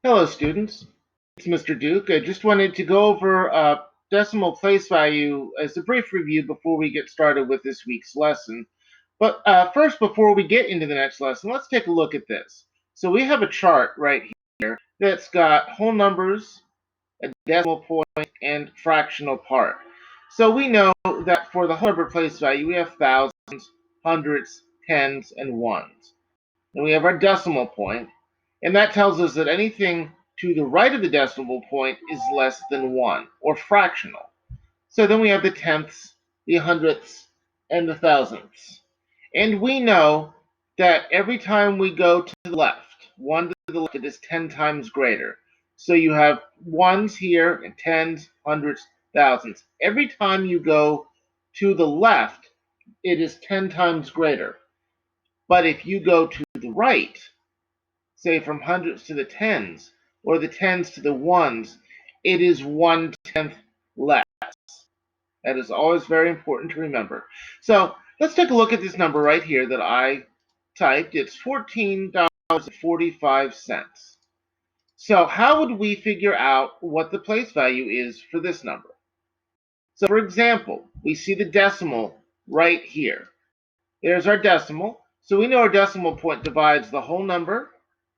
Hello, students. It's Mr. Duke. I just wanted to go over decimal place value as a brief review before we get started with this week's lesson. But first, before we get into the next lesson, let's take a look at this. So we have a chart right here that's got whole numbers, a decimal point, and fractional part. So we know that for the whole number place value, we have thousands, hundreds, tens, and ones. And we have our decimal point, and that tells us that anything to the right of the decimal point is less than 1, or fractional. So then we have the tenths, the hundredths, and the thousandths. And we know that every time we go to the left, 1 to the left, it is 10 times greater. So you have ones here, and tens, hundreds, thousands. Every time you go to the left, it is 10 times greater. But if you go to the right, say from hundreds to the tens, or the tens to the ones, it is 1/10 less. That is always very important to remember. So let's take a look at this number right here that I typed. It's $14.45. So how would we figure out what the place value is for this number? So for example, we see the decimal right here. There's our decimal. So we know our decimal point divides the whole number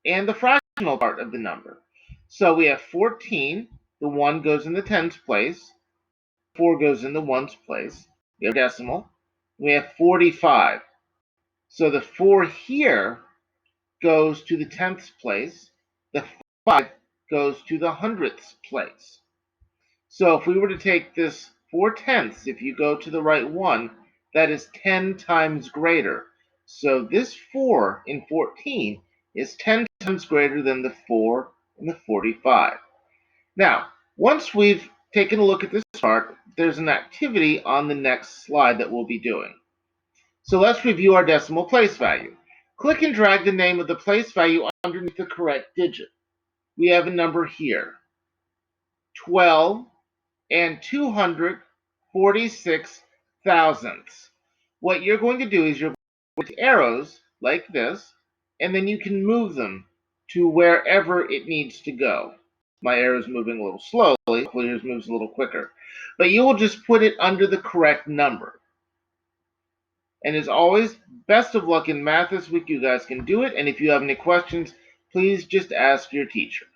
and the fractional part of the number. So we have 14. The 1 goes in the tens place. 4 goes in the ones place. We have decimal. We have 45. So the 4 here goes to the tenths place. The 5 goes to the hundredths place. So if we were to take this 4/10, if you go to the right one, that is 10 times greater. So this 4 in 14 is 10 times greater than the 4 in the 45. Now, once we've taken a look at this chart, there's an activity on the next slide that we'll be doing. So let's review our decimal place value. Click and drag the name of the place value underneath the correct digit. We have a number here, 12 and 246 thousandths. What you're going to do is you're going to arrows like this, and then you can move them to wherever it needs to go. My arrow is moving a little slowly, hopefully yours moves a little quicker. But you will just put it under the correct number. And as always, best of luck in math this week. You guys can do it, and if you have any questions, please just ask your teacher.